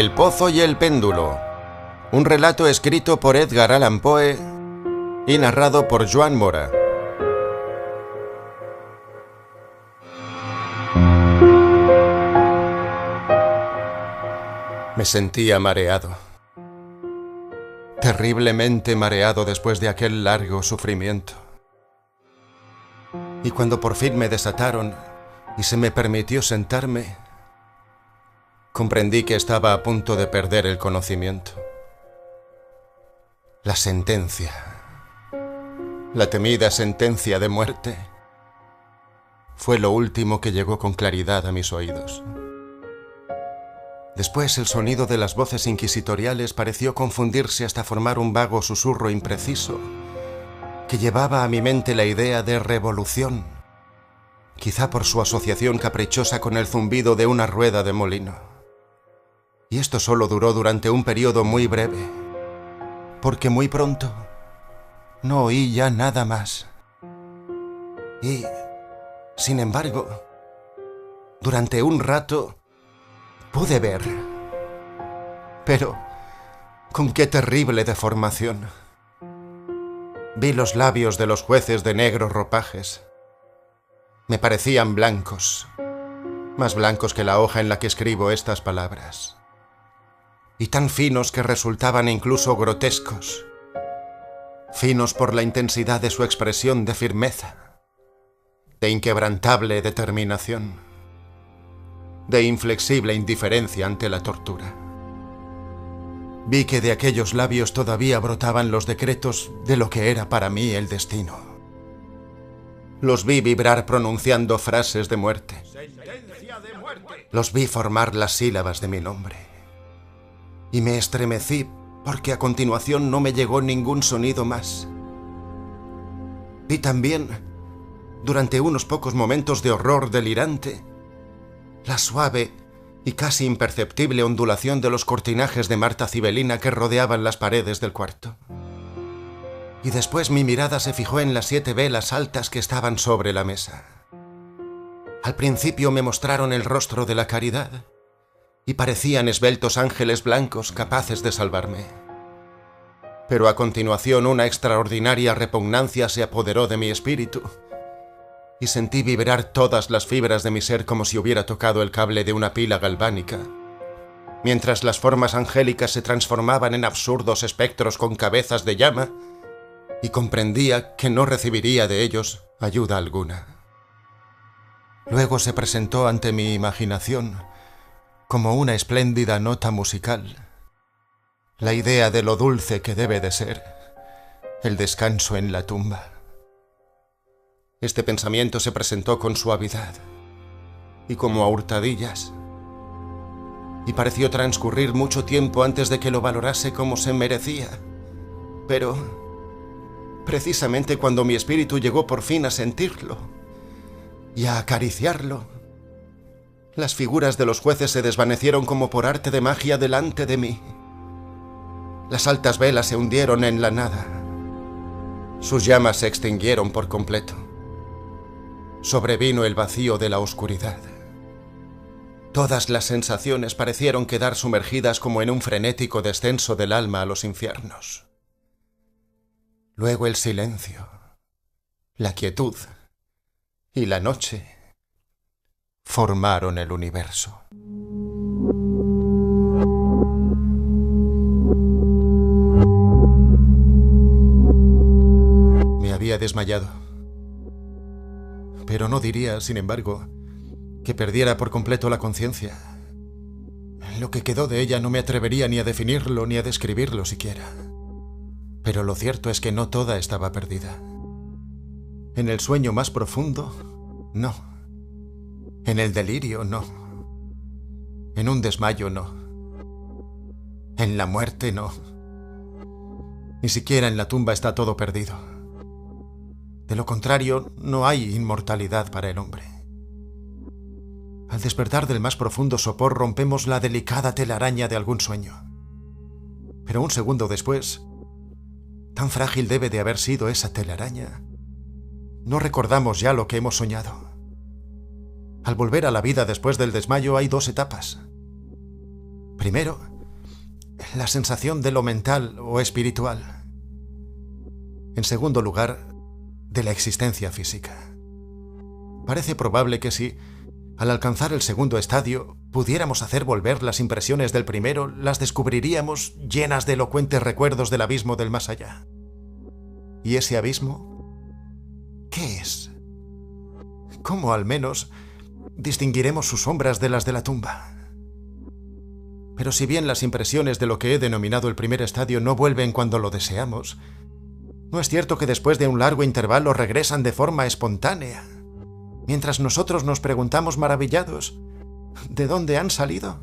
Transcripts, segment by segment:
El pozo y el péndulo. Un relato escrito por Edgar Allan Poe y narrado por Joan Mora. Me sentía mareado. Terriblemente mareado después de aquel largo sufrimiento. Y cuando por fin me desataron y se me permitió sentarme, comprendí que estaba a punto de perder el conocimiento. La sentencia, la temida sentencia de muerte, fue lo último que llegó con claridad a mis oídos. Después el sonido de las voces inquisitoriales pareció confundirse hasta formar un vago susurro impreciso que llevaba a mi mente la idea de revolución, quizá por su asociación caprichosa con el zumbido de una rueda de molino. Y esto solo duró durante un periodo muy breve, porque muy pronto no oí ya nada más. Y, sin embargo, durante un rato pude ver, pero con qué terrible deformación. Vi los labios de los jueces de negros ropajes. Me parecían blancos, más blancos que la hoja en la que escribo estas palabras, y tan finos que resultaban incluso grotescos, finos por la intensidad de su expresión de firmeza, de inquebrantable determinación, de inflexible indiferencia ante la tortura. Vi que de aquellos labios todavía brotaban los decretos de lo que era para mí el destino. Los vi vibrar pronunciando frases de muerte. ¡Sentencia de muerte! Los vi formar las sílabas de mi nombre. Y me estremecí porque a continuación no me llegó ningún sonido más. Vi también, durante unos pocos momentos de horror delirante, la suave y casi imperceptible ondulación de los cortinajes de Marta Cibelina que rodeaban las paredes del cuarto. Y después mi mirada se fijó en las 7 velas altas que estaban sobre la mesa. Al principio me mostraron el rostro de la caridad y parecían esbeltos ángeles blancos capaces de salvarme. Pero a continuación una extraordinaria repugnancia se apoderó de mi espíritu y sentí vibrar todas las fibras de mi ser como si hubiera tocado el cable de una pila galvánica, mientras las formas angélicas se transformaban en absurdos espectros con cabezas de llama, y comprendía que no recibiría de ellos ayuda alguna. Luego se presentó ante mi imaginación, como una espléndida nota musical, la idea de lo dulce que debe de ser el descanso en la tumba. Este pensamiento se presentó con suavidad y como a hurtadillas, y pareció transcurrir mucho tiempo antes de que lo valorase como se merecía. Pero, precisamente cuando mi espíritu llegó por fin a sentirlo y a acariciarlo, las figuras de los jueces se desvanecieron como por arte de magia delante de mí. Las altas velas se hundieron en la nada. Sus llamas se extinguieron por completo. Sobrevino el vacío de la oscuridad. Todas las sensaciones parecieron quedar sumergidas como en un frenético descenso del alma a los infiernos. Luego el silencio, la quietud y la noche formaron el universo. Me había desmayado. Pero no diría, sin embargo, que perdiera por completo la conciencia. Lo que quedó de ella no me atrevería ni a definirlo ni a describirlo siquiera. Pero lo cierto es que no toda estaba perdida. En el sueño más profundo, no. En el delirio, no. En un desmayo, no. En la muerte, no. Ni siquiera en la tumba está todo perdido. De lo contrario, no hay inmortalidad para el hombre. Al despertar del más profundo sopor rompemos la delicada telaraña de algún sueño. Pero un segundo después, tan frágil debe de haber sido esa telaraña, no recordamos ya lo que hemos soñado. Al volver a la vida después del desmayo hay 2 etapas. Primero, la sensación de lo mental o espiritual. En segundo lugar, de la existencia física. Parece probable que si, al alcanzar el segundo estadio, pudiéramos hacer volver las impresiones del primero, las descubriríamos llenas de elocuentes recuerdos del abismo del más allá. ¿Y ese abismo? ¿Qué es? ¿Cómo, al menos, distinguiremos sus sombras de las de la tumba? Pero si bien las impresiones de lo que he denominado el primer estadio no vuelven cuando lo deseamos, ¿no es cierto que después de un largo intervalo regresan de forma espontánea? Mientras nosotros nos preguntamos maravillados, ¿de dónde han salido?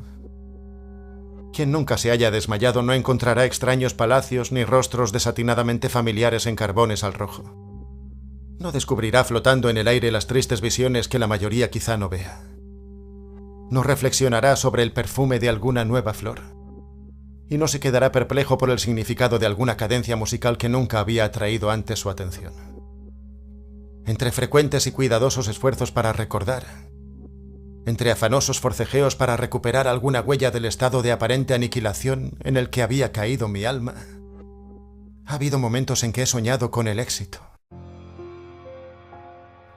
Quien nunca se haya desmayado no encontrará extraños palacios ni rostros desatinadamente familiares en carbones al rojo. No descubrirá flotando en el aire las tristes visiones que la mayoría quizá no vea. No reflexionará sobre el perfume de alguna nueva flor. Y no se quedará perplejo por el significado de alguna cadencia musical que nunca había atraído antes su atención. Entre frecuentes y cuidadosos esfuerzos para recordar, entre afanosos forcejeos para recuperar alguna huella del estado de aparente aniquilación en el que había caído mi alma, ha habido momentos en que he soñado con el éxito.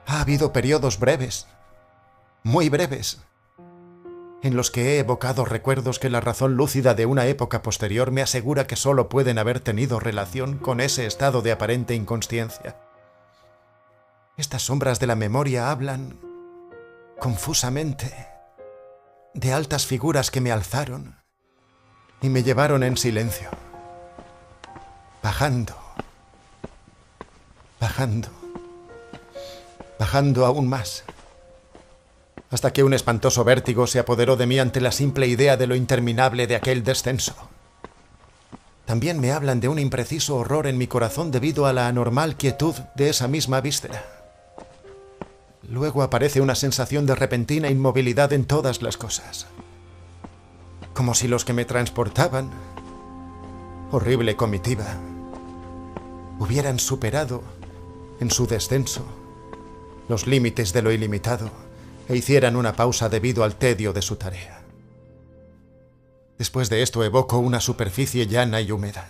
Ha habido periodos breves, muy breves, en los que he evocado recuerdos que la razón lúcida de una época posterior me asegura que solo pueden haber tenido relación con ese estado de aparente inconsciencia. Estas sombras de la memoria hablan, confusamente, de altas figuras que me alzaron y me llevaron en silencio, bajando, bajando, bajando aún más, hasta que un espantoso vértigo se apoderó de mí ante la simple idea de lo interminable de aquel descenso. También me hablan de un impreciso horror en mi corazón debido a la anormal quietud de esa misma víscera. Luego aparece una sensación de repentina inmovilidad en todas las cosas. Como si los que me transportaban, horrible comitiva, hubieran superado, en su descenso, los límites de lo ilimitado e hicieran una pausa debido al tedio de su tarea. Después de esto evoco una superficie llana y húmeda.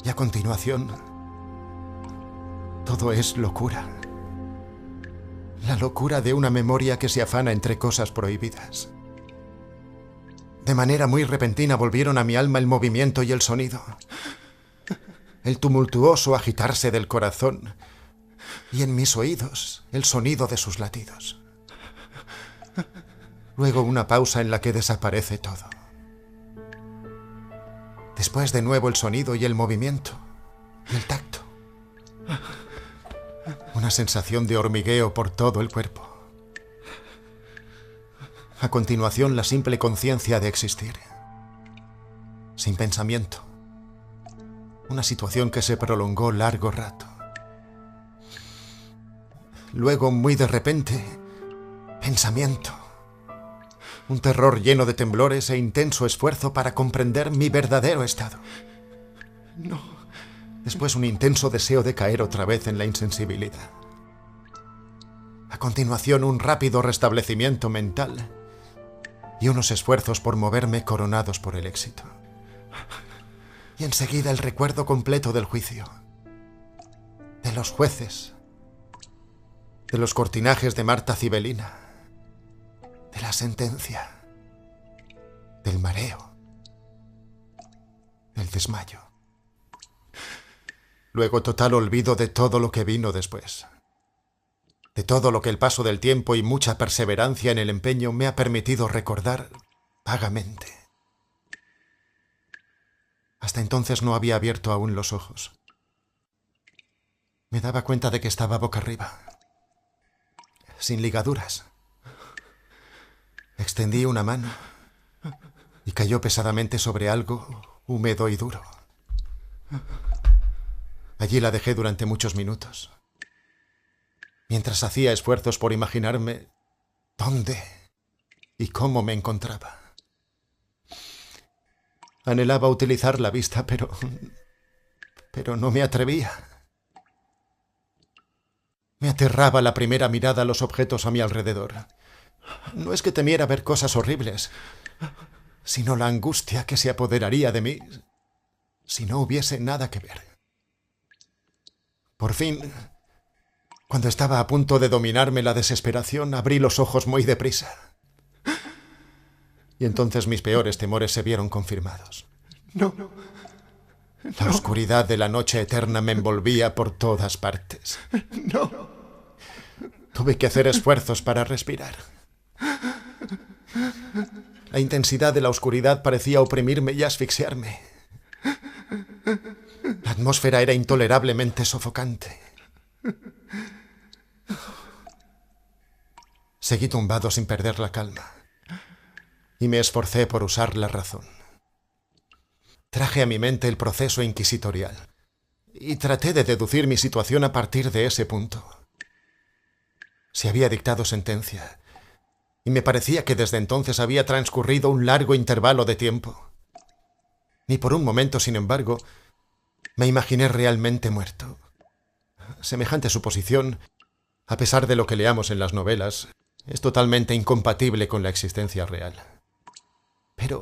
Y a continuación, todo es locura. La locura de una memoria que se afana entre cosas prohibidas. De manera muy repentina volvieron a mi alma el movimiento y el sonido. El tumultuoso agitarse del corazón y en mis oídos el sonido de sus latidos. Luego una pausa en la que desaparece todo. Después de nuevo el sonido y el movimiento y el tacto. Una sensación de hormigueo por todo el cuerpo. A continuación la simple conciencia de existir. Sin pensamiento. Una situación que se prolongó largo rato. Luego, muy de repente, pensamiento. Un terror lleno de temblores e intenso esfuerzo para comprender mi verdadero estado. No. Después un intenso deseo de caer otra vez en la insensibilidad. A continuación un rápido restablecimiento mental y unos esfuerzos por moverme coronados por el éxito. Y enseguida el recuerdo completo del juicio, de los jueces, de los cortinajes de Marta Cibelina, de la sentencia, del mareo, del desmayo. Luego total olvido de todo lo que vino después, de todo lo que el paso del tiempo y mucha perseverancia en el empeño me ha permitido recordar vagamente. Hasta entonces no había abierto aún los ojos. Me daba cuenta de que estaba boca arriba, sin ligaduras. Extendí una mano y cayó pesadamente sobre algo húmedo y duro. Allí la dejé durante muchos minutos, mientras hacía esfuerzos por imaginarme dónde y cómo me encontraba. Anhelaba utilizar la vista, pero no me atrevía. Me aterraba la primera mirada a los objetos a mi alrededor. No es que temiera ver cosas horribles, sino la angustia que se apoderaría de mí si no hubiese nada que ver. Por fin, cuando estaba a punto de dominarme la desesperación, abrí los ojos muy deprisa. Y entonces mis peores temores se vieron confirmados. No. La oscuridad de la noche eterna me envolvía por todas partes. No. Tuve que hacer esfuerzos para respirar. La intensidad de la oscuridad parecía oprimirme y asfixiarme. La atmósfera era intolerablemente sofocante. Seguí tumbado sin perder la calma y me esforcé por usar la razón. Traje a mi mente el proceso inquisitorial y traté de deducir mi situación a partir de ese punto. Se había dictado sentencia y me parecía que desde entonces había transcurrido un largo intervalo de tiempo. Ni por un momento, sin embargo, me imaginé realmente muerto. Semejante suposición, a pesar de lo que leamos en las novelas, es totalmente incompatible con la existencia real. Pero,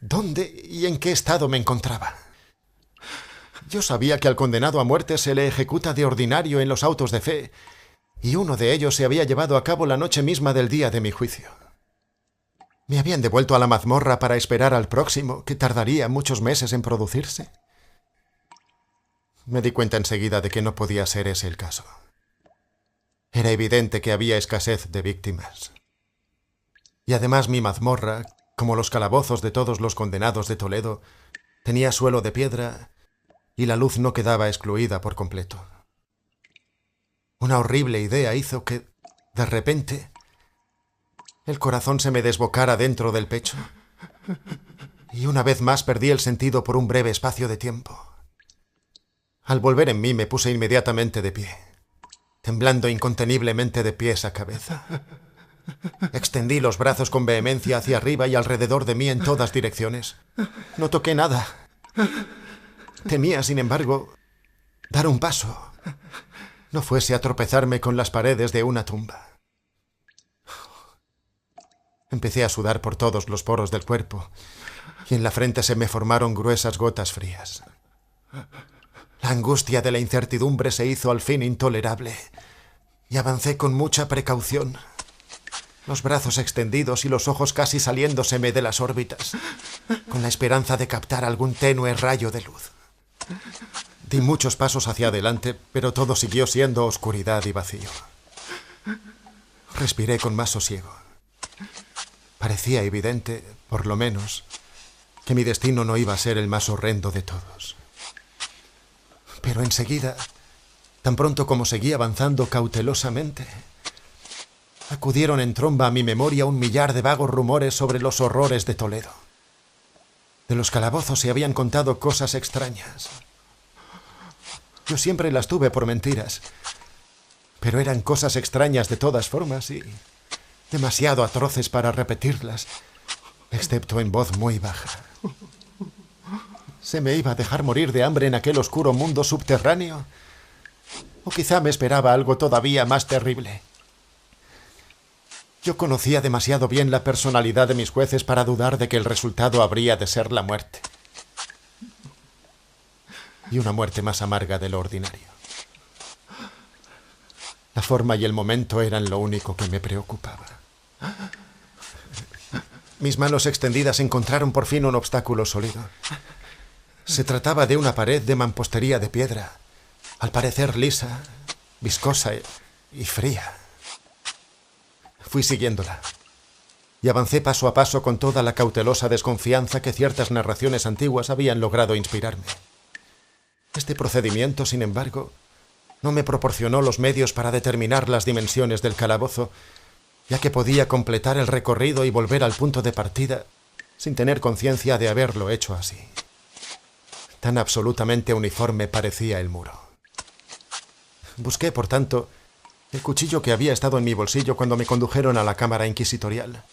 ¿dónde y en qué estado me encontraba? Yo sabía que al condenado a muerte se le ejecuta de ordinario en los autos de fe, y uno de ellos se había llevado a cabo la noche misma del día de mi juicio. ¿Me habían devuelto a la mazmorra para esperar al próximo, que tardaría muchos meses en producirse? Me di cuenta enseguida de que no podía ser ese el caso. Era evidente que había escasez de víctimas. Y además mi mazmorra, como los calabozos de todos los condenados de Toledo, tenía suelo de piedra y la luz no quedaba excluida por completo. Una horrible idea hizo que, de repente, el corazón se me desbocara dentro del pecho y una vez más perdí el sentido por un breve espacio de tiempo. Al volver en mí me puse inmediatamente de pie, temblando inconteniblemente de pies a cabeza. Extendí los brazos con vehemencia hacia arriba y alrededor de mí en todas direcciones. No toqué nada. Temía, sin embargo, dar un paso. No fuese a tropezarme con las paredes de una tumba. Empecé a sudar por todos los poros del cuerpo y en la frente se me formaron gruesas gotas frías. La angustia de la incertidumbre se hizo al fin intolerable y avancé con mucha precaución, los brazos extendidos y los ojos casi saliéndoseme de las órbitas, con la esperanza de captar algún tenue rayo de luz. Di muchos pasos hacia adelante, pero todo siguió siendo oscuridad y vacío. Respiré con más sosiego. Parecía evidente, por lo menos, que mi destino no iba a ser el más horrendo de todos. Pero enseguida, tan pronto como seguí avanzando cautelosamente, acudieron en tromba a mi memoria un millar de vagos rumores sobre los horrores de Toledo. De los calabozos se habían contado cosas extrañas. Yo siempre las tuve por mentiras, pero eran cosas extrañas de todas formas y demasiado atroces para repetirlas, excepto en voz muy baja. ¿Se me iba a dejar morir de hambre en aquel oscuro mundo subterráneo? ¿O quizá me esperaba algo todavía más terrible? Yo conocía demasiado bien la personalidad de mis jueces para dudar de que el resultado habría de ser la muerte. Y una muerte más amarga de lo ordinario. La forma y el momento eran lo único que me preocupaba. Mis manos extendidas encontraron por fin un obstáculo sólido. Se trataba de una pared de mampostería de piedra, al parecer lisa, viscosa y fría. Fui siguiéndola y avancé paso a paso con toda la cautelosa desconfianza que ciertas narraciones antiguas habían logrado inspirarme. Este procedimiento, sin embargo, no me proporcionó los medios para determinar las dimensiones del calabozo, ya que podía completar el recorrido y volver al punto de partida sin tener conciencia de haberlo hecho así. Tan absolutamente uniforme parecía el muro. Busqué, por tanto, el cuchillo que había estado en mi bolsillo cuando me condujeron a la cámara inquisitorial,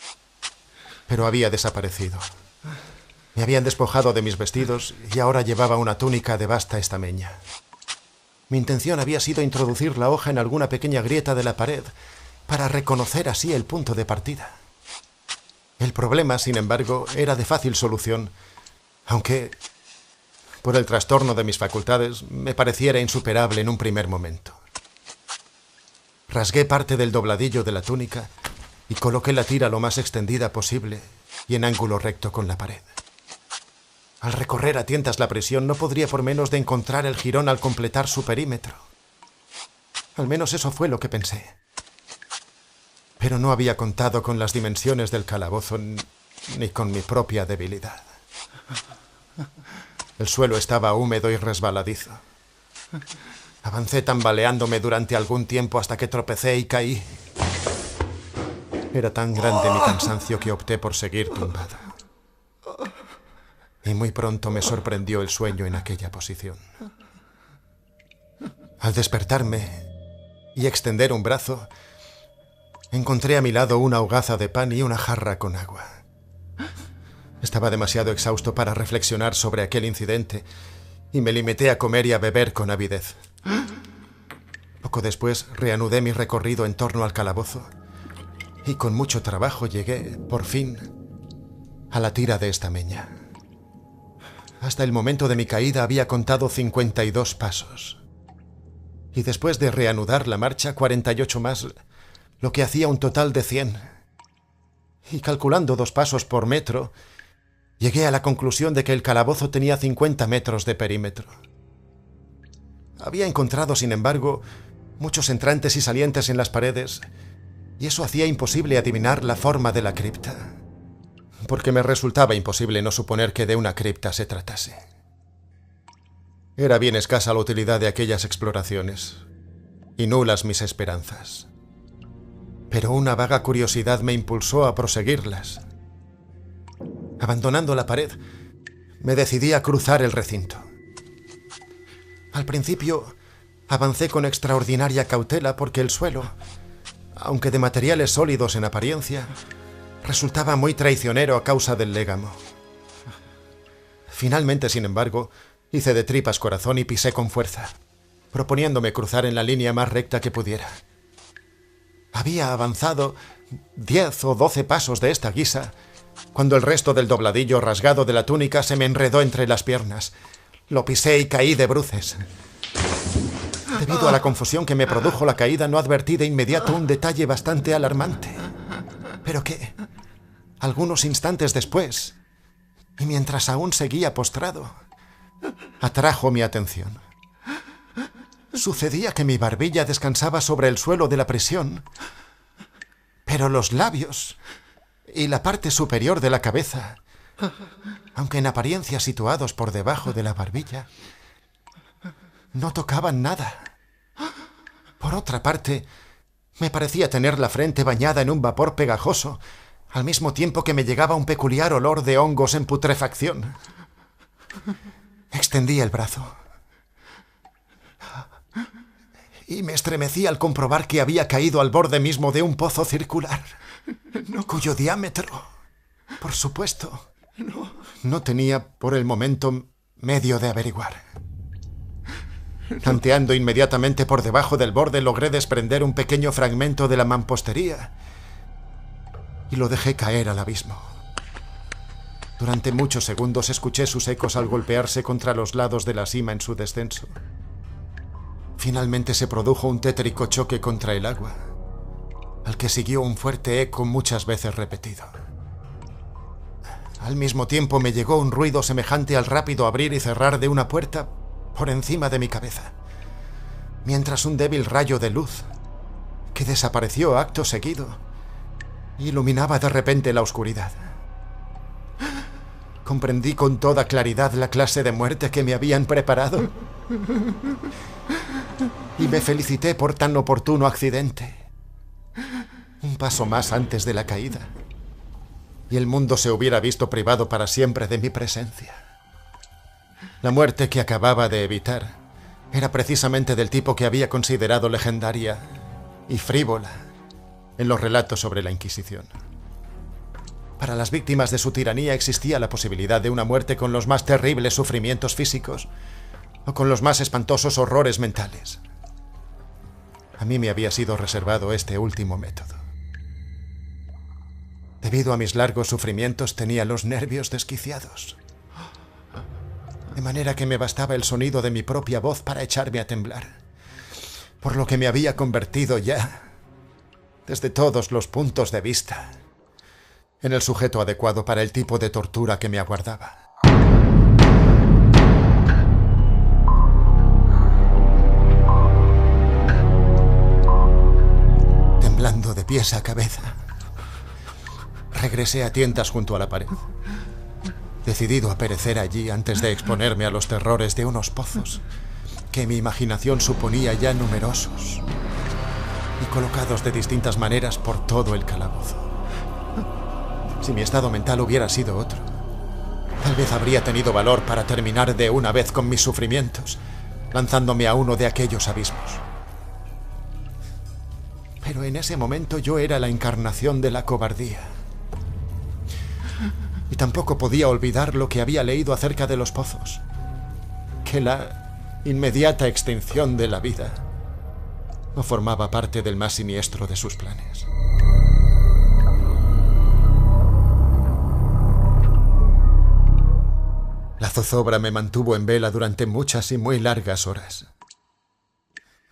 pero había desaparecido. Me habían despojado de mis vestidos y ahora llevaba una túnica de vasta estameña. Mi intención había sido introducir la hoja en alguna pequeña grieta de la pared para reconocer así el punto de partida. El problema, sin embargo, era de fácil solución, aunque, por el trastorno de mis facultades, me pareciera insuperable en un primer momento. Rasgué parte del dobladillo de la túnica y coloqué la tira lo más extendida posible y en ángulo recto con la pared. Al recorrer a tientas la prisión no podría por menos de encontrar el jirón al completar su perímetro. Al menos eso fue lo que pensé. Pero no había contado con las dimensiones del calabozo ni con mi propia debilidad. El suelo estaba húmedo y resbaladizo. Avancé tambaleándome durante algún tiempo hasta que tropecé y caí. Era tan grande mi cansancio que opté por seguir tumbado. Y muy pronto me sorprendió el sueño en aquella posición. Al despertarme y extender un brazo, encontré a mi lado una hogaza de pan y una jarra con agua. Estaba demasiado exhausto para reflexionar sobre aquel incidente y me limité a comer y a beber con avidez. Poco después reanudé mi recorrido en torno al calabozo y con mucho trabajo llegué, por fin, a la tira de estameña. Hasta el momento de mi caída había contado 52 pasos. Y después de reanudar la marcha, 48 más, lo que hacía un total de 100. Y calculando 2 pasos por metro, llegué a la conclusión de que el calabozo tenía 50 metros de perímetro. Había encontrado, sin embargo, muchos entrantes y salientes en las paredes, y eso hacía imposible adivinar la forma de la cripta, porque me resultaba imposible no suponer que de una cripta se tratase. Era bien escasa la utilidad de aquellas exploraciones, y nulas mis esperanzas. Pero una vaga curiosidad me impulsó a proseguirlas. Abandonando la pared, me decidí a cruzar el recinto. Al principio, avancé con extraordinaria cautela porque el suelo, aunque de materiales sólidos en apariencia, resultaba muy traicionero a causa del légamo. Finalmente, sin embargo, hice de tripas corazón y pisé con fuerza, proponiéndome cruzar en la línea más recta que pudiera. Había avanzado 10 o 12 pasos de esta guisa, cuando el resto del dobladillo rasgado de la túnica se me enredó entre las piernas. Lo pisé y caí de bruces. Debido a la confusión que me produjo la caída, no advertí de inmediato un detalle bastante alarmante, pero que, algunos instantes después, y mientras aún seguía postrado, atrajo mi atención. Sucedía que mi barbilla descansaba sobre el suelo de la prisión, pero los labios y la parte superior de la cabeza, aunque en apariencia situados por debajo de la barbilla, no tocaban nada. Por otra parte, me parecía tener la frente bañada en un vapor pegajoso, al mismo tiempo que me llegaba un peculiar olor de hongos en putrefacción. Extendí el brazo y me estremecí al comprobar que había caído al borde mismo de un pozo circular, cuyo diámetro, por supuesto, no tenía por el momento medio de averiguar. Tanteando inmediatamente por debajo del borde, logré desprender un pequeño fragmento de la mampostería y lo dejé caer al abismo. Durante muchos segundos escuché sus ecos al golpearse contra los lados de la sima en su descenso. Finalmente se produjo un tétrico choque contra el agua, al que siguió un fuerte eco muchas veces repetido. Al mismo tiempo me llegó un ruido semejante al rápido abrir y cerrar de una puerta por encima de mi cabeza, mientras un débil rayo de luz, que desapareció acto seguido, iluminaba de repente la oscuridad. Comprendí con toda claridad la clase de muerte que me habían preparado y me felicité por tan oportuno accidente. Un paso más antes de la caída, y el mundo se hubiera visto privado para siempre de mi presencia. La muerte que acababa de evitar era precisamente del tipo que había considerado legendaria y frívola en los relatos sobre la Inquisición. Para las víctimas de su tiranía existía la posibilidad de una muerte con los más terribles sufrimientos físicos o con los más espantosos horrores mentales. A mí me había sido reservado este último método. Debido a mis largos sufrimientos tenía los nervios desquiciados, de manera que me bastaba el sonido de mi propia voz para echarme a temblar, por lo que me había convertido ya, desde todos los puntos de vista, en el sujeto adecuado para el tipo de tortura que me aguardaba. Temblando de pies a cabeza, regresé a tientas junto a la pared, decidido a perecer allí antes de exponerme a los terrores de unos pozos que mi imaginación suponía ya numerosos y colocados de distintas maneras por todo el calabozo. Si mi estado mental hubiera sido otro, tal vez habría tenido valor para terminar de una vez con mis sufrimientos, lanzándome a uno de aquellos abismos. Pero en ese momento yo era la encarnación de la cobardía. Y tampoco podía olvidar lo que había leído acerca de los pozos, que la inmediata extinción de la vida no formaba parte del más siniestro de sus planes. La zozobra me mantuvo en vela durante muchas y muy largas horas,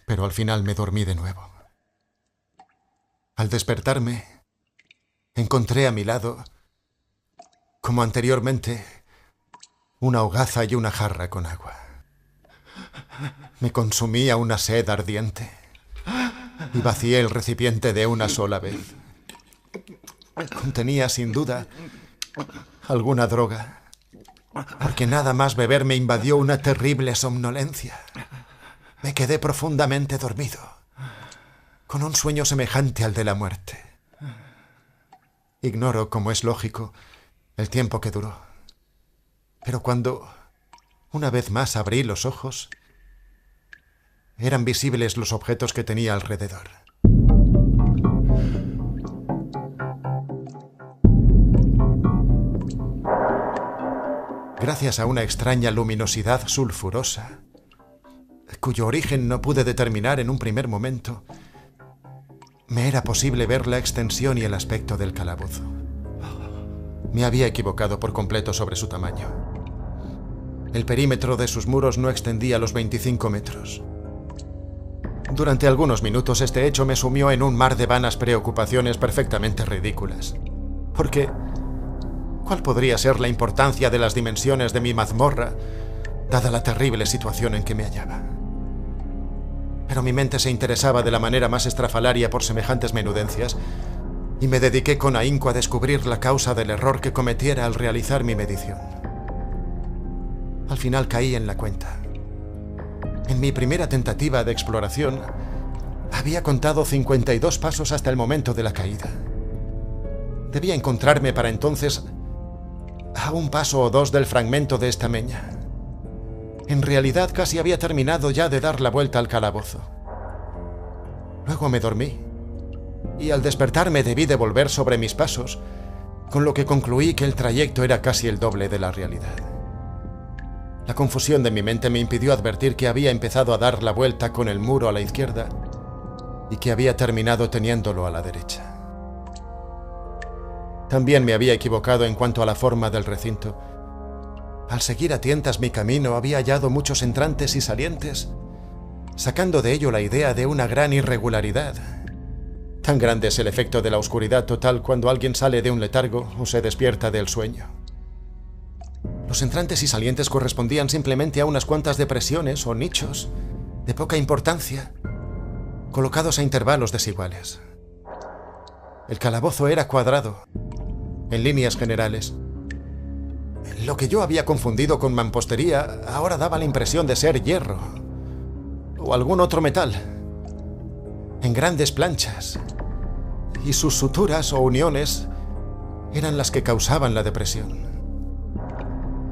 pero al final me dormí de nuevo. Al despertarme, encontré a mi lado, como anteriormente, una hogaza y una jarra con agua. Me consumía una sed ardiente y vacié el recipiente de una sola vez. Contenía, sin duda, alguna droga, porque nada más beber me invadió una terrible somnolencia. Me quedé profundamente dormido, con un sueño semejante al de la muerte. Ignoro, como es lógico, el tiempo que duró. Pero cuando, una vez más, abrí los ojos, eran visibles los objetos que tenía alrededor. Gracias a una extraña luminosidad sulfurosa, cuyo origen no pude determinar en un primer momento, me era posible ver la extensión y el aspecto del calabozo. Me había equivocado por completo sobre su tamaño. El perímetro de sus muros no extendía los 25 metros. Durante algunos minutos este hecho me sumió en un mar de vanas preocupaciones perfectamente ridículas. Porque, ¿cuál podría ser la importancia de las dimensiones de mi mazmorra, dada la terrible situación en que me hallaba? Pero mi mente se interesaba de la manera más estrafalaria por semejantes menudencias, y me dediqué con ahínco a descubrir la causa del error que cometiera al realizar mi medición. Al final caí en la cuenta. En mi primera tentativa de exploración, había contado 52 pasos hasta el momento de la caída. Debía encontrarme para entonces a un paso o dos del fragmento de esta meña. En realidad casi había terminado ya de dar la vuelta al calabozo. Luego me dormí, y al despertarme debí de volver sobre mis pasos, con lo que concluí que el trayecto era casi el doble de la realidad. La confusión de mi mente me impidió advertir que había empezado a dar la vuelta con el muro a la izquierda y que había terminado teniéndolo a la derecha. También me había equivocado en cuanto a la forma del recinto. Al seguir a tientas mi camino había hallado muchos entrantes y salientes, sacando de ello la idea de una gran irregularidad. Tan grande es el efecto de la oscuridad total cuando alguien sale de un letargo o se despierta del sueño. Los entrantes y salientes correspondían simplemente a unas cuantas depresiones o nichos de poca importancia, colocados a intervalos desiguales. El calabozo era cuadrado, en líneas generales. Lo que yo había confundido con mampostería ahora daba la impresión de ser hierro o algún otro metal, en grandes planchas, y sus suturas o uniones eran las que causaban la depresión.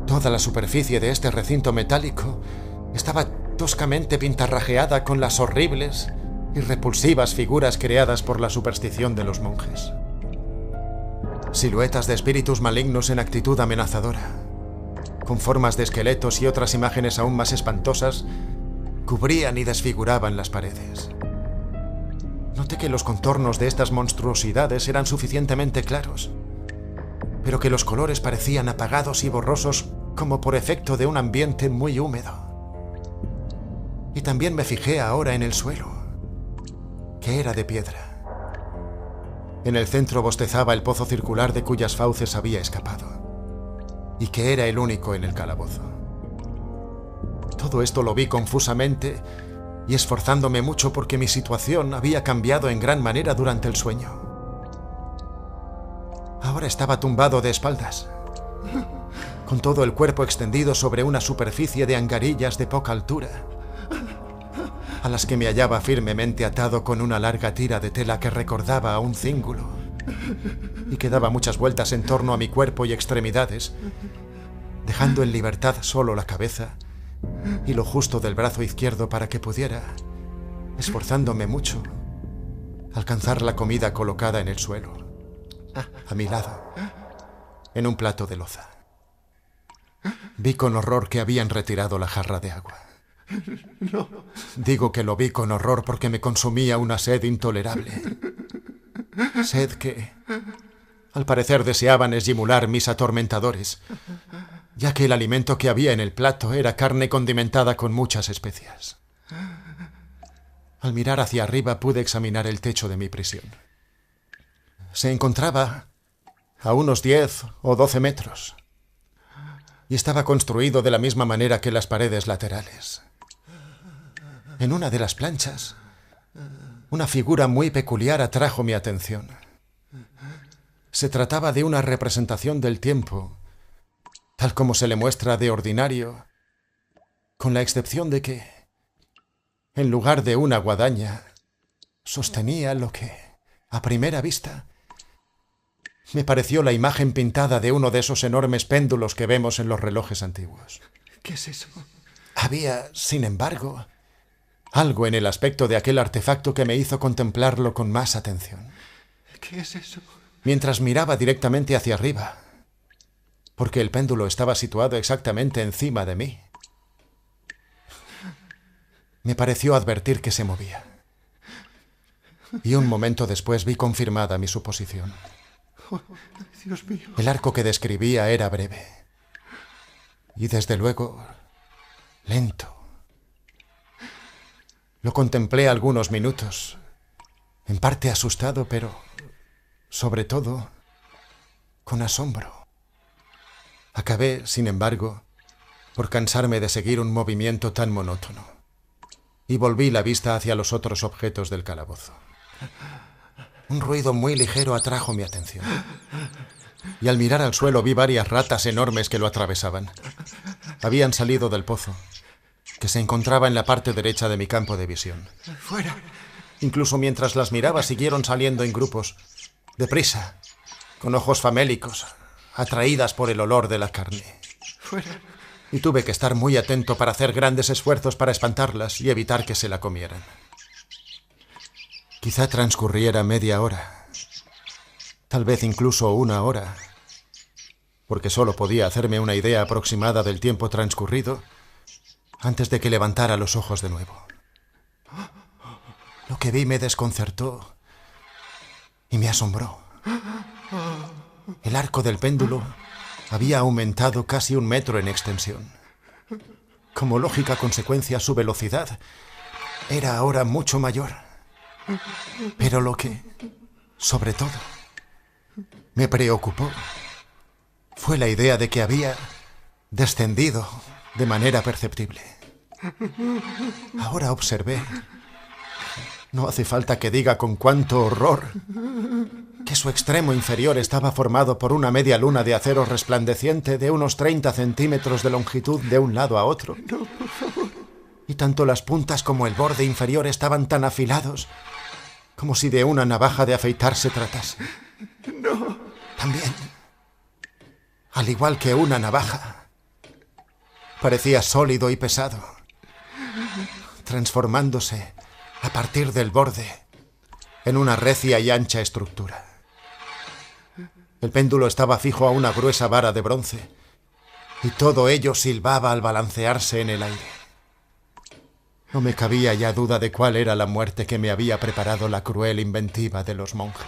Toda la superficie de este recinto metálico estaba toscamente pintarrajeada con las horribles y repulsivas figuras creadas por la superstición de los monjes. Siluetas de espíritus malignos en actitud amenazadora, con formas de esqueletos y otras imágenes aún más espantosas, cubrían y desfiguraban las paredes. Noté que los contornos de estas monstruosidades eran suficientemente claros, pero que los colores parecían apagados y borrosos como por efecto de un ambiente muy húmedo. Y también me fijé ahora en el suelo, que era de piedra. En el centro bostezaba el pozo circular de cuyas fauces había escapado, y que era el único en el calabozo. Todo esto lo vi confusamente y esforzándome mucho porque mi situación había cambiado en gran manera durante el sueño. Ahora estaba tumbado de espaldas, con todo el cuerpo extendido sobre una superficie de angarillas de poca altura, a las que me hallaba firmemente atado con una larga tira de tela que recordaba a un cíngulo y que daba muchas vueltas en torno a mi cuerpo y extremidades, dejando en libertad solo la cabeza y lo justo del brazo izquierdo para que pudiera, esforzándome mucho, alcanzar la comida colocada en el suelo, a mi lado, en un plato de loza. Vi con horror que habían retirado la jarra de agua. No. Digo que lo vi con horror porque me consumía una sed intolerable. Sed que, al parecer, deseaban esyimular mis atormentadores, ya que el alimento que había en el plato era carne condimentada con muchas especias. Al mirar hacia arriba pude examinar el techo de mi prisión. Se encontraba a unos 10 o 12 metros y estaba construido de la misma manera que las paredes laterales. En una de las planchas, una figura muy peculiar atrajo mi atención. Se trataba de una representación del tiempo, tal como se le muestra de ordinario, con la excepción de que, en lugar de una guadaña, sostenía lo que, a primera vista, me pareció la imagen pintada de uno de esos enormes péndulos que vemos en los relojes antiguos. ¿Qué es eso? Había, sin embargo, algo en el aspecto de aquel artefacto que me hizo contemplarlo con más atención. ¿Qué es eso? Mientras miraba directamente hacia arriba, porque el péndulo estaba situado exactamente encima de mí, me pareció advertir que se movía. Y un momento después vi confirmada mi suposición. Oh, Dios mío. El arco que describía era breve y, desde luego, lento. Lo contemplé algunos minutos, en parte asustado, pero, sobre todo, con asombro. Acabé, sin embargo, por cansarme de seguir un movimiento tan monótono, y volví la vista hacia los otros objetos del calabozo. Un ruido muy ligero atrajo mi atención, y al mirar al suelo vi varias ratas enormes que lo atravesaban. Habían salido del pozo, que se encontraba en la parte derecha de mi campo de visión. ¡Fuera! Incluso mientras las miraba siguieron saliendo en grupos, deprisa, con ojos famélicos, atraídas por el olor de la carne. ¡Fuera! Y tuve que estar muy atento para hacer grandes esfuerzos para espantarlas y evitar que se la comieran. Quizá transcurriera media hora, tal vez incluso una hora, porque solo podía hacerme una idea aproximada del tiempo transcurrido antes de que levantara los ojos de nuevo. Lo que vi me desconcertó y me asombró. El arco del péndulo había aumentado casi 1 metro en extensión. Como lógica consecuencia, su velocidad era ahora mucho mayor. Pero lo que, sobre todo, me preocupó fue la idea de que había descendido de manera perceptible. Ahora observé, no hace falta que diga con cuánto horror, que su extremo inferior estaba formado por una media luna de acero resplandeciente de unos 30 centímetros de longitud de un lado a otro. No, por favor. Y tanto las puntas como el borde inferior estaban tan afilados como si de una navaja de afeitar se tratase. No. También, al igual que una navaja, parecía sólido y pesado, transformándose a partir del borde en una recia y ancha estructura. El péndulo estaba fijo a una gruesa vara de bronce y todo ello silbaba al balancearse en el aire. No me cabía ya duda de cuál era la muerte que me había preparado la cruel inventiva de los monjes.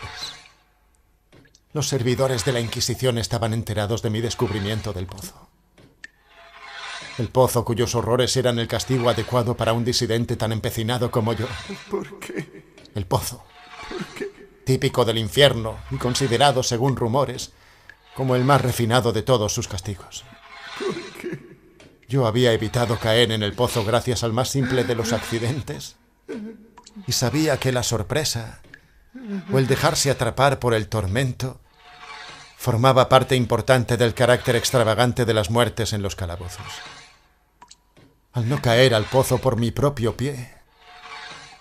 Los servidores de la Inquisición estaban enterados de mi descubrimiento del pozo. El pozo cuyos horrores eran el castigo adecuado para un disidente tan empecinado como yo. ¿Por qué? El pozo, ¿Por qué? típico del infierno y considerado, según rumores, como el más refinado de todos sus castigos. ¿Por qué? Yo había evitado caer en el pozo gracias al más simple de los accidentes y sabía que la sorpresa o el dejarse atrapar por el tormento formaba parte importante del carácter extravagante de las muertes en los calabozos. Al no caer al pozo por mi propio pie,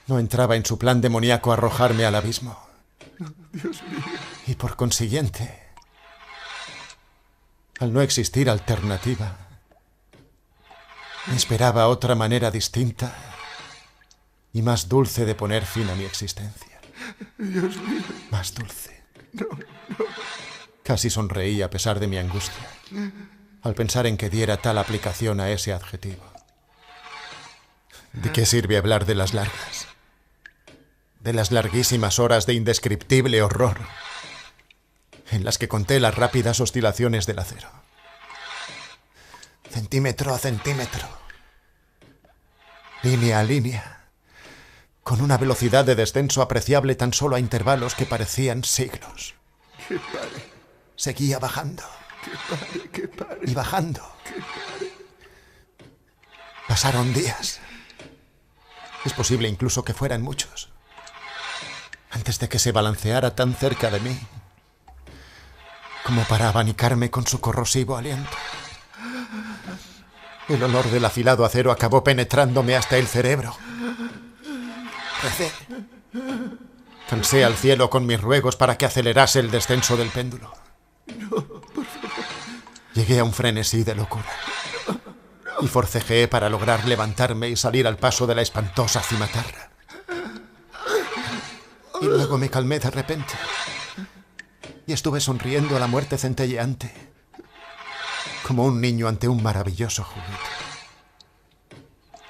no entraba en su plan demoníaco arrojarme al abismo. Dios mío. Y por consiguiente, al no existir alternativa, me esperaba otra manera distinta y más dulce de poner fin a mi existencia. Dios mío. Más dulce. No. Casi sonreí a pesar de mi angustia al pensar en que diera tal aplicación a ese adjetivo. ¿De qué sirve hablar de las largas? De las larguísimas horas de indescriptible horror en las que conté las rápidas oscilaciones del acero. Centímetro a centímetro, línea a línea, con una velocidad de descenso apreciable tan solo a intervalos que parecían siglos. Que pare. Seguía bajando Que pare. y bajando. Pasaron días. Es posible incluso que fueran muchos, antes de que se balanceara tan cerca de mí como para abanicarme con su corrosivo aliento. El olor del afilado acero acabó penetrándome hasta el cerebro. Recé. Cansé al cielo con mis ruegos para que acelerase el descenso del péndulo. Llegué a un frenesí de locura y forcejeé para lograr levantarme y salir al paso de la espantosa cimatarra. Y luego me calmé de repente y estuve sonriendo a la muerte centelleante, como un niño ante un maravilloso juguete.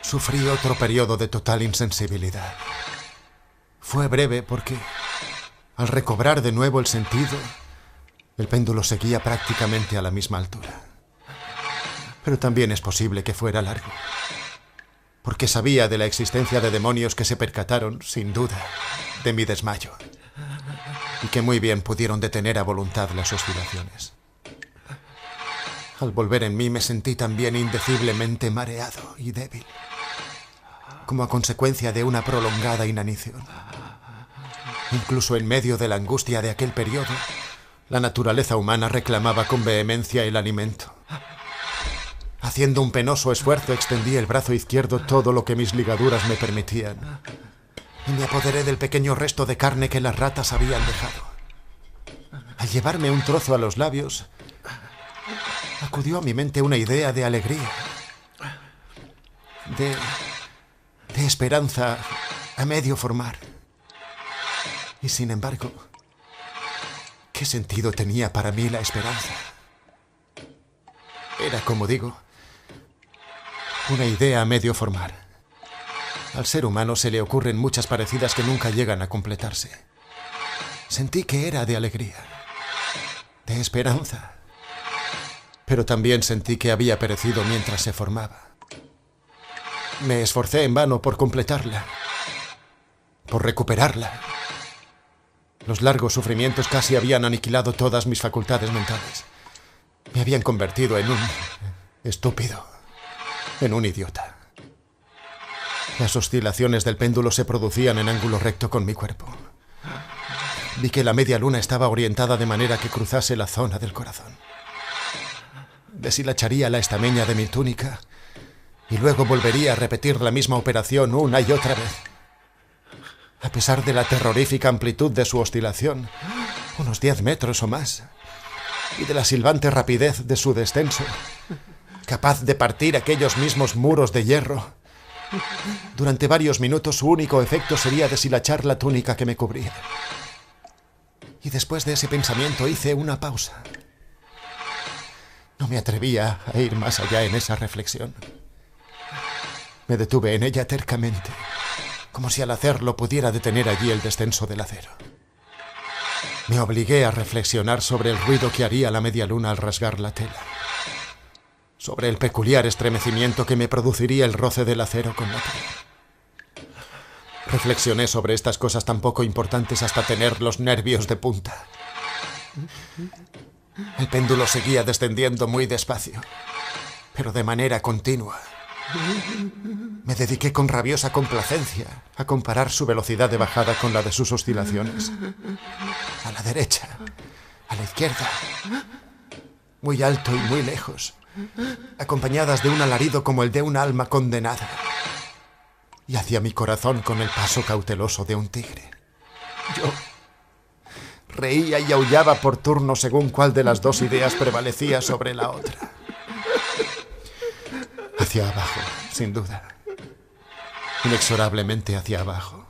Sufrí otro periodo de total insensibilidad. Fue breve porque, al recobrar de nuevo el sentido, el péndulo seguía prácticamente a la misma altura. Pero también es posible que fuera largo, porque sabía de la existencia de demonios que se percataron, sin duda, de mi desmayo, y que muy bien pudieron detener a voluntad las oscilaciones. Al volver en mí me sentí también indeciblemente mareado y débil, como a consecuencia de una prolongada inanición. Incluso en medio de la angustia de aquel periodo, la naturaleza humana reclamaba con vehemencia el alimento. Haciendo un penoso esfuerzo, extendí el brazo izquierdo todo lo que mis ligaduras me permitían y me apoderé del pequeño resto de carne que las ratas habían dejado. Al llevarme un trozo a los labios, acudió a mi mente una idea de alegría, de esperanza a medio formar. Y sin embargo, ¿qué sentido tenía para mí la esperanza? Era, como digo, una idea a medio formar. Al ser humano se le ocurren muchas parecidas que nunca llegan a completarse. Sentí que era de alegría, de esperanza, pero también sentí que había perecido mientras se formaba. Me esforcé en vano por completarla, por recuperarla. Los largos sufrimientos casi habían aniquilado todas mis facultades mentales. Me habían convertido en un estúpido, en un idiota. Las oscilaciones del péndulo se producían en ángulo recto con mi cuerpo. Vi que la media luna estaba orientada de manera que cruzase la zona del corazón. Deshilacharía la estameña de mi túnica y luego volvería a repetir la misma operación una y otra vez. A pesar de la terrorífica amplitud de su oscilación, unos 10 metros o más, y de la silbante rapidez de su descenso, capaz de partir aquellos mismos muros de hierro, durante varios minutos su único efecto sería deshilachar la túnica que me cubría. Y después de ese pensamiento hice una pausa. No me atrevía a ir más allá en esa reflexión. Me detuve en ella tercamente, como si al hacerlo pudiera detener allí el descenso del acero. Me obligué a reflexionar sobre el ruido que haría la media luna al rasgar la tela, sobre el peculiar estremecimiento que me produciría el roce del acero con la tela. Reflexioné sobre estas cosas tan poco importantes hasta tener los nervios de punta. El péndulo seguía descendiendo muy despacio, pero de manera continua. Me dediqué con rabiosa complacencia a comparar su velocidad de bajada con la de sus oscilaciones. A la derecha, a la izquierda, muy alto y muy lejos, acompañadas de un alarido como el de un alma condenada, y hacia mi corazón con el paso cauteloso de un tigre. Yo reía y aullaba por turno según cuál de las dos ideas prevalecía sobre la otra. Hacia abajo, sin duda. Inexorablemente hacia abajo.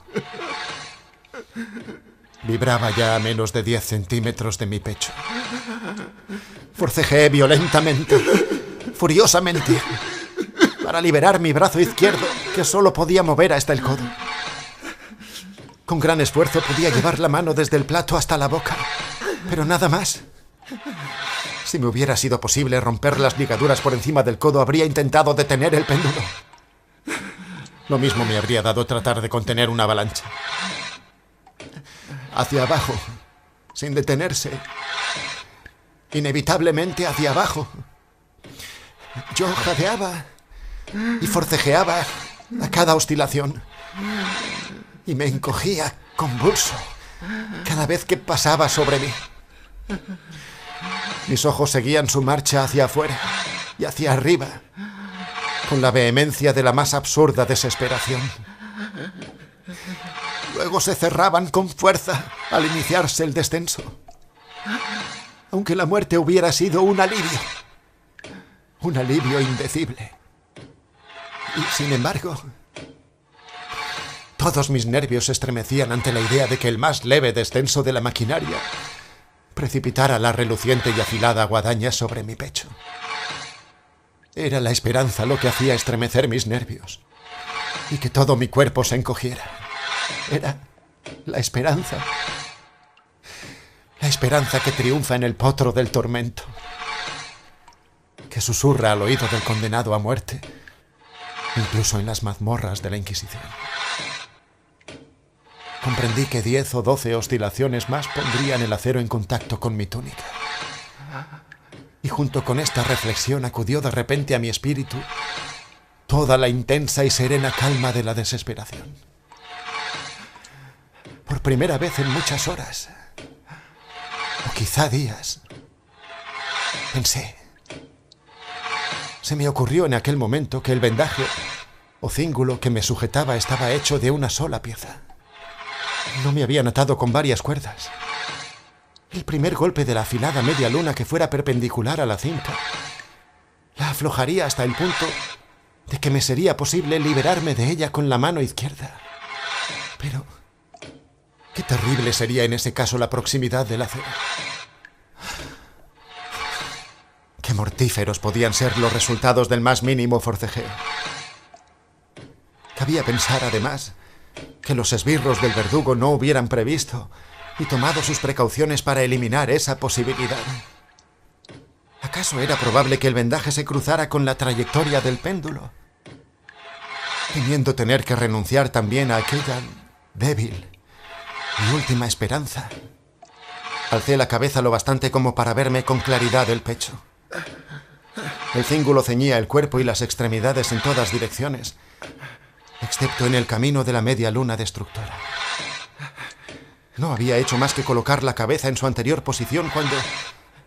Vibraba ya a menos de 10 centímetros de mi pecho. Forcejeé violentamente, furiosamente, para liberar mi brazo izquierdo, que solo podía mover hasta el codo. Con gran esfuerzo podía llevar la mano desde el plato hasta la boca, pero nada más. Si me hubiera sido posible romper las ligaduras por encima del codo, habría intentado detener el péndulo. Lo mismo me habría dado tratar de contener una avalancha. Hacia abajo, sin detenerse. Inevitablemente hacia abajo. Yo jadeaba y forcejeaba a cada oscilación. Y me encogía convulso cada vez que pasaba sobre mí. Mis ojos seguían su marcha hacia afuera y hacia arriba, con la vehemencia de la más absurda desesperación. Luego se cerraban con fuerza al iniciarse el descenso. Aunque la muerte hubiera sido un alivio indecible. Y sin embargo, todos mis nervios se estremecían ante la idea de que el más leve descenso de la maquinaria precipitara la reluciente y afilada guadaña sobre mi pecho. Era la esperanza lo que hacía estremecer mis nervios y que todo mi cuerpo se encogiera. Era la esperanza. La esperanza que triunfa en el potro del tormento, que susurra al oído del condenado a muerte, incluso en las mazmorras de la Inquisición. Comprendí que 10 o 12 oscilaciones más pondrían el acero en contacto con mi túnica. Y junto con esta reflexión acudió de repente a mi espíritu toda la intensa y serena calma de la desesperación. Por primera vez en muchas horas, o quizá días, pensé. Se me ocurrió en aquel momento que el vendaje o cíngulo que me sujetaba estaba hecho de una sola pieza. No me habían atado con varias cuerdas. El primer golpe de la afilada media luna que fuera perpendicular a la cinta la aflojaría hasta el punto de que me sería posible liberarme de ella con la mano izquierda. Pero qué terrible sería en ese caso la proximidad del acero. Qué mortíferos podían ser los resultados del más mínimo forcejeo. Cabía pensar, además, que los esbirros del verdugo no hubieran previsto y tomado sus precauciones para eliminar esa posibilidad. ¿Acaso era probable que el vendaje se cruzara con la trayectoria del péndulo? Temiendo tener que renunciar también a aquella débil y última esperanza, alcé la cabeza lo bastante como para verme con claridad el pecho. El cíngulo ceñía el cuerpo y las extremidades en todas direcciones, excepto en el camino de la media luna destructora. No había hecho más que colocar la cabeza en su anterior posición cuando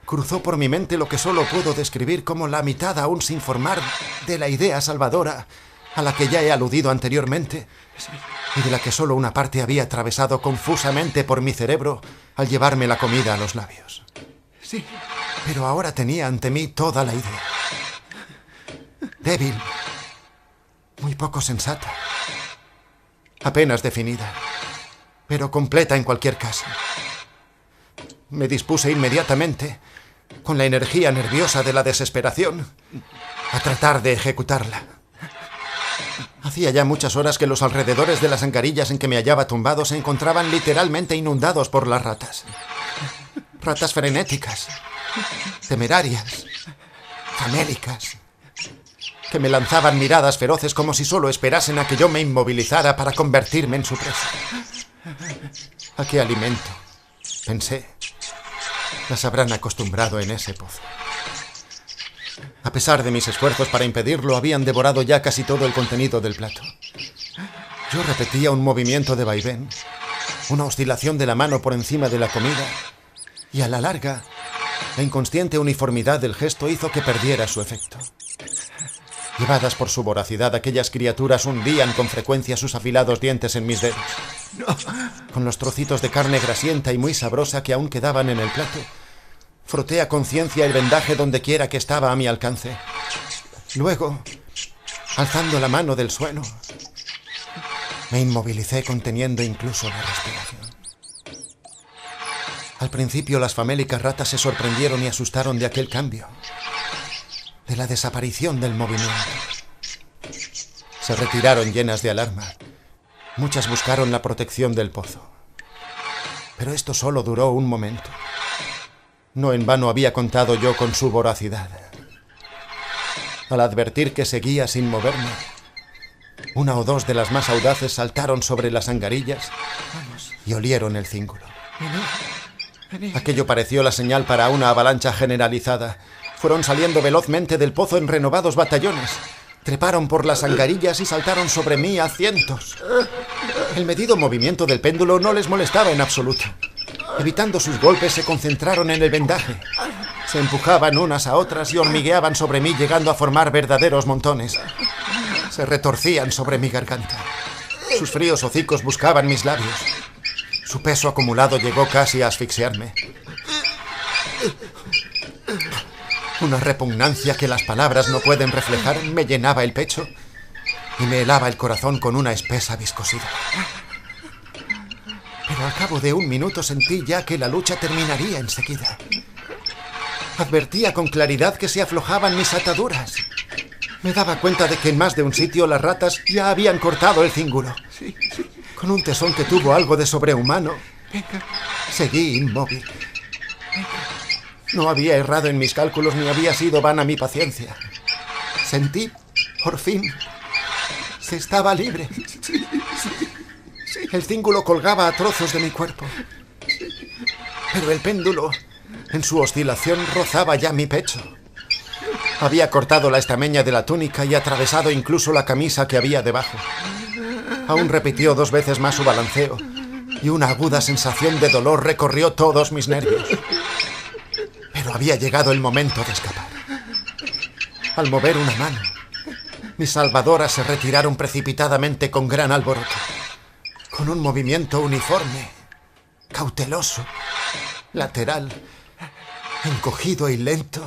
cruzó por mi mente lo que solo puedo describir como la mitad aún sin formar de la idea salvadora a la que ya he aludido anteriormente y de la que solo una parte había atravesado confusamente por mi cerebro al llevarme la comida a los labios. Sí. Pero ahora tenía ante mí toda la idea. Débil, muy poco sensata, apenas definida, pero completa en cualquier caso. Me dispuse inmediatamente, con la energía nerviosa de la desesperación, a tratar de ejecutarla. Hacía ya muchas horas que los alrededores de las angarillas en que me hallaba tumbado se encontraban literalmente inundados por las ratas. Ratas frenéticas, temerarias, famélicas, que me lanzaban miradas feroces como si solo esperasen a que yo me inmovilizara para convertirme en su presa. ¿A qué alimento? Pensé. Las habrán acostumbrado en ese pozo. A pesar de mis esfuerzos para impedirlo, habían devorado ya casi todo el contenido del plato. Yo repetía un movimiento de vaivén, una oscilación de la mano por encima de la comida, y a la larga, la inconsciente uniformidad del gesto hizo que perdiera su efecto. Llevadas por su voracidad, aquellas criaturas hundían con frecuencia sus afilados dientes en mis dedos. Con los trocitos de carne grasienta y muy sabrosa que aún quedaban en el plato, froté a conciencia el vendaje donde quiera que estaba a mi alcance. Luego, alzando la mano del suelo, me inmovilicé conteniendo incluso la respiración. Al principio las famélicas ratas se sorprendieron y asustaron de aquel cambio, de la desaparición del movimiento. Se retiraron llenas de alarma. Muchas buscaron la protección del pozo. Pero esto solo duró un momento. No en vano había contado yo con su voracidad. Al advertir que seguía sin moverme, una o dos de las más audaces saltaron sobre las angarillas y olieron el cíngulo. Aquello pareció la señal para una avalancha generalizada. Fueron saliendo velozmente del pozo en renovados batallones. Treparon por las angarillas y saltaron sobre mí a cientos. El medido movimiento del péndulo no les molestaba en absoluto. Evitando sus golpes, se concentraron en el vendaje. Se empujaban unas a otras y hormigueaban sobre mí, llegando a formar verdaderos montones. Se retorcían sobre mi garganta. Sus fríos hocicos buscaban mis labios. Su peso acumulado llegó casi a asfixiarme. Una repugnancia que las palabras no pueden reflejar me llenaba el pecho y me helaba el corazón con una espesa viscosidad. Pero al cabo de un minuto sentí ya que la lucha terminaría enseguida. Advertía con claridad que se aflojaban mis ataduras. Me daba cuenta de que en más de un sitio las ratas ya habían cortado el cíngulo. Con un tesón que tuvo algo de sobrehumano, seguí inmóvil. No había errado en mis cálculos ni había sido vana mi paciencia. Sentí, por fin, que estaba libre. El cíngulo colgaba a trozos de mi cuerpo. Pero el péndulo, en su oscilación, rozaba ya mi pecho. Había cortado la estameña de la túnica y atravesado incluso la camisa que había debajo. Aún repitió 2 veces más su balanceo y una aguda sensación de dolor recorrió todos mis nervios. Pero había llegado el momento de escapar. Al mover una mano, mis salvadoras se retiraron precipitadamente con gran alboroto. Con un movimiento uniforme, cauteloso, lateral, encogido y lento,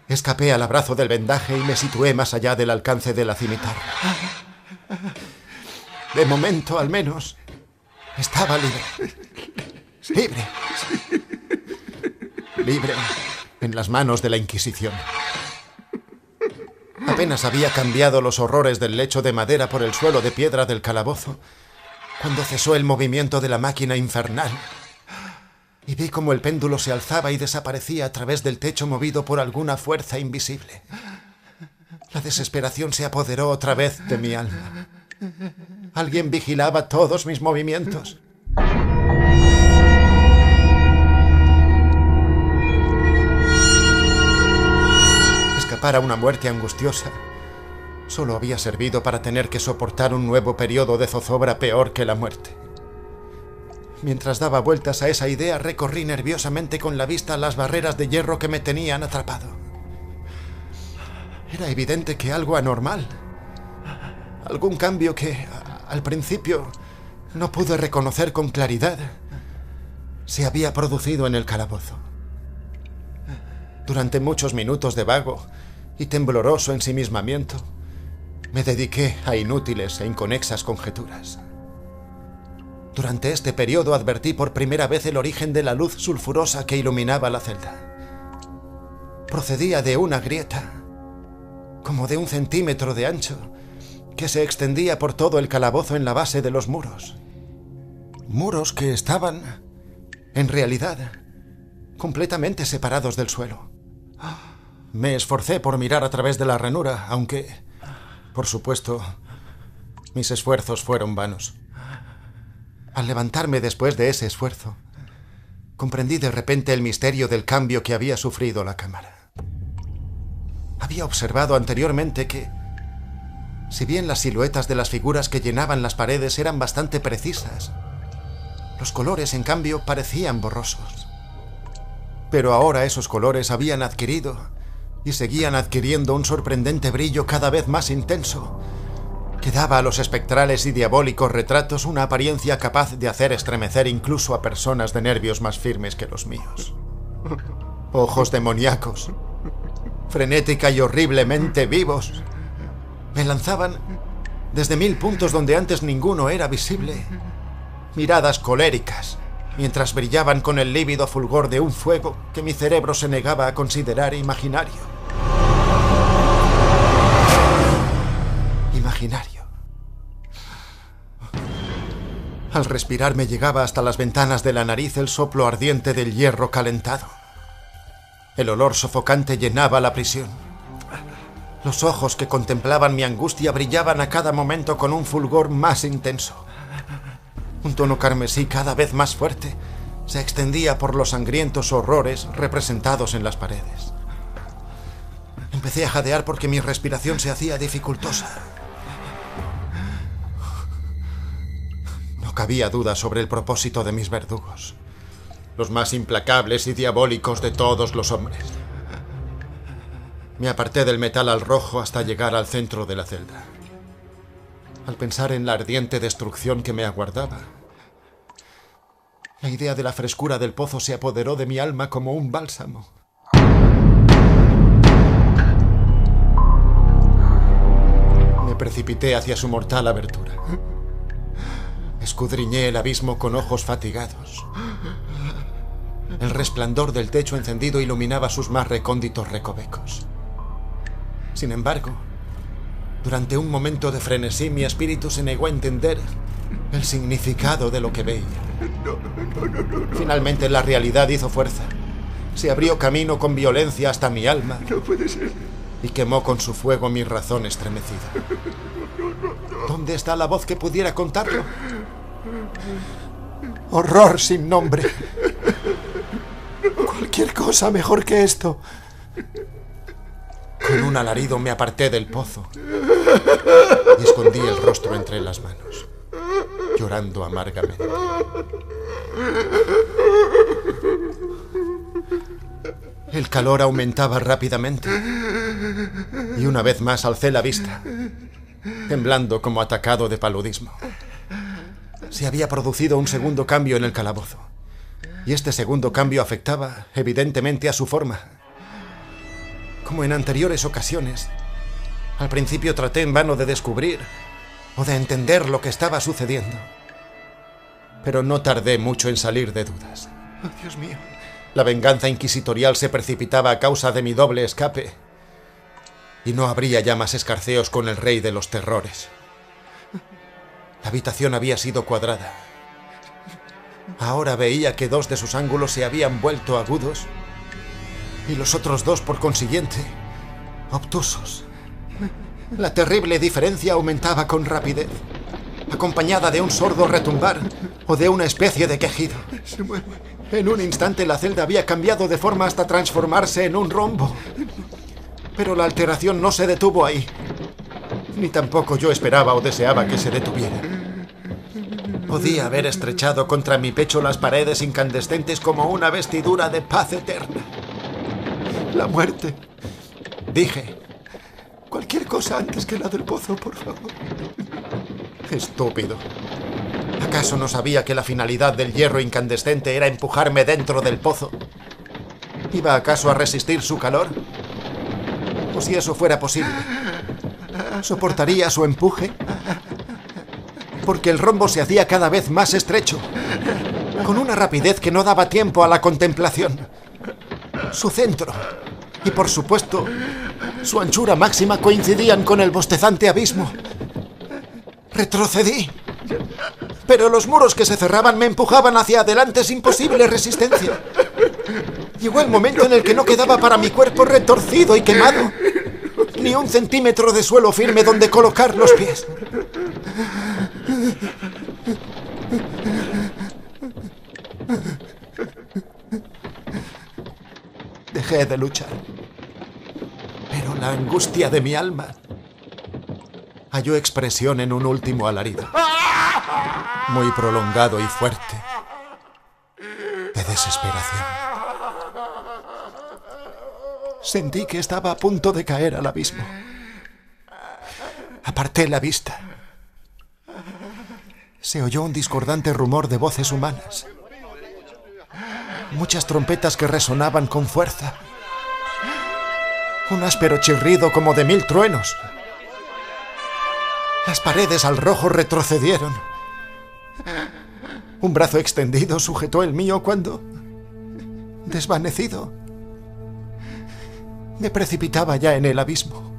escapé al abrazo del vendaje y me situé más allá del alcance de la cimitarra. De momento, al menos, estaba libre. Libre. Libre en las manos de la Inquisición. Apenas había cambiado los horrores del lecho de madera por el suelo de piedra del calabozo, cuando cesó el movimiento de la máquina infernal, y vi cómo el péndulo se alzaba y desaparecía a través del techo movido por alguna fuerza invisible. La desesperación se apoderó otra vez de mi alma. Alguien vigilaba todos mis movimientos. Escapar a una muerte angustiosa solo había servido para tener que soportar un nuevo periodo de zozobra peor que la muerte. Mientras daba vueltas a esa idea, recorrí nerviosamente con la vista las barreras de hierro que me tenían atrapado. Era evidente que algo anormal, algún cambio que al principio no pude reconocer con claridad, se había producido en el calabozo. Durante muchos minutos de vago y tembloroso ensimismamiento, me dediqué a inútiles e inconexas conjeturas. Durante este periodo advertí por primera vez el origen de la luz sulfurosa que iluminaba la celda. Procedía de una grieta, como de 1 centímetro de ancho, que se extendía por todo el calabozo en la base de los muros. Muros que estaban, en realidad, completamente separados del suelo. Me esforcé por mirar a través de la ranura, aunque, por supuesto, mis esfuerzos fueron vanos. Al levantarme después de ese esfuerzo, comprendí de repente el misterio del cambio que había sufrido la cámara. Había observado anteriormente que, si bien las siluetas de las figuras que llenaban las paredes eran bastante precisas, los colores, en cambio, parecían borrosos. Pero ahora esos colores habían adquirido y seguían adquiriendo un sorprendente brillo cada vez más intenso, que daba a los espectrales y diabólicos retratos una apariencia capaz de hacer estremecer incluso a personas de nervios más firmes que los míos. Ojos demoníacos, frenética y horriblemente vivos, me lanzaban desde 1000 puntos donde antes ninguno era visible, miradas coléricas, mientras brillaban con el lívido fulgor de un fuego que mi cerebro se negaba a considerar imaginario. Imaginario. Al respirar me llegaba hasta las ventanas de la nariz el soplo ardiente del hierro calentado. El olor sofocante llenaba la prisión. Los ojos que contemplaban mi angustia brillaban a cada momento con un fulgor más intenso. Un tono carmesí cada vez más fuerte se extendía por los sangrientos horrores representados en las paredes. Empecé a jadear porque mi respiración se hacía dificultosa. No cabía duda sobre el propósito de mis verdugos, los más implacables y diabólicos de todos los hombres. Me aparté del metal al rojo hasta llegar al centro de la celda. Al pensar en la ardiente destrucción que me aguardaba, la idea de la frescura del pozo se apoderó de mi alma como un bálsamo. Me precipité hacia su mortal abertura. Escudriñé el abismo con ojos fatigados. El resplandor del techo encendido iluminaba sus más recónditos recovecos. Sin embargo, durante un momento de frenesí, mi espíritu se negó a entender el significado de lo que veía. Finalmente la realidad hizo fuerza. Se abrió camino con violencia hasta mi alma. No puede ser. Y quemó con su fuego mi razón estremecida. ¿Dónde está la voz que pudiera contarlo? Horror sin nombre. Cualquier cosa mejor que esto. Con un alarido me aparté del pozo y escondí el rostro entre las manos, llorando amargamente. El calor aumentaba rápidamente y una vez más alcé la vista, temblando como atacado de paludismo. Se había producido un segundo cambio en el calabozo, y este segundo cambio afectaba evidentemente a su forma. Como en anteriores ocasiones, al principio traté en vano de descubrir o de entender lo que estaba sucediendo, pero no tardé mucho en salir de dudas. Oh, Dios mío. La venganza inquisitorial se precipitaba a causa de mi doble escape, y no habría ya más escarceos con el rey de los terrores. La habitación había sido cuadrada. Ahora veía que 2 de sus ángulos se habían vuelto agudos y los otros 2, por consiguiente, obtusos. La terrible diferencia aumentaba con rapidez, acompañada de un sordo retumbar o de una especie de quejido. Se mueve. En un instante la celda había cambiado de forma hasta transformarse en un rombo. Pero la alteración no se detuvo ahí. Ni tampoco yo esperaba o deseaba que se detuviera. Podía haber estrechado contra mi pecho las paredes incandescentes como una vestidura de paz eterna. La muerte, dije. Cualquier cosa antes que la del pozo, por favor. Estúpido. ¿Acaso no sabía que la finalidad del hierro incandescente era empujarme dentro del pozo? ¿Iba acaso a resistir su calor? O si eso fuera posible, ¿soportaría su empuje? Porque el rombo se hacía cada vez más estrecho, con una rapidez que no daba tiempo a la contemplación. Su centro y, por supuesto, su anchura máxima coincidían con el bostezante abismo, Retrocedí. Pero los muros que se cerraban me empujaban hacia adelante sin posible resistencia. Llegó el momento en el que no quedaba para mi cuerpo retorcido y quemado ni un centímetro de suelo firme donde colocar los pies. Dejé de luchar. Pero la angustia de mi alma halló expresión en un último alarido, muy prolongado y fuerte, de desesperación. Sentí que estaba a punto de caer al abismo. Aparté la vista. Se oyó un discordante rumor de voces humanas. Muchas trompetas que resonaban con fuerza. Un áspero chirrido como de 1000 truenos. Las paredes al rojo retrocedieron. Un brazo extendido sujetó el mío cuando, desvanecido, me precipitaba ya en el abismo.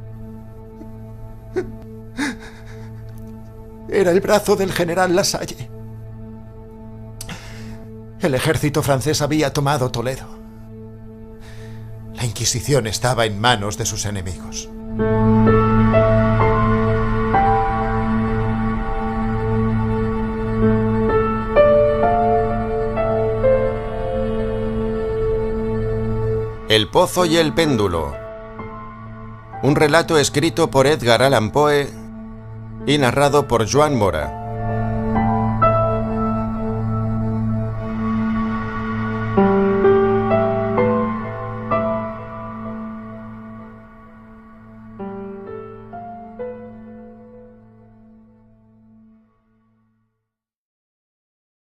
Era el brazo del general Lasalle. El ejército francés había tomado Toledo. La Inquisición estaba en manos de sus enemigos. El pozo y el péndulo. Un relato escrito por Edgar Allan Poe y narrado por Joan Mora.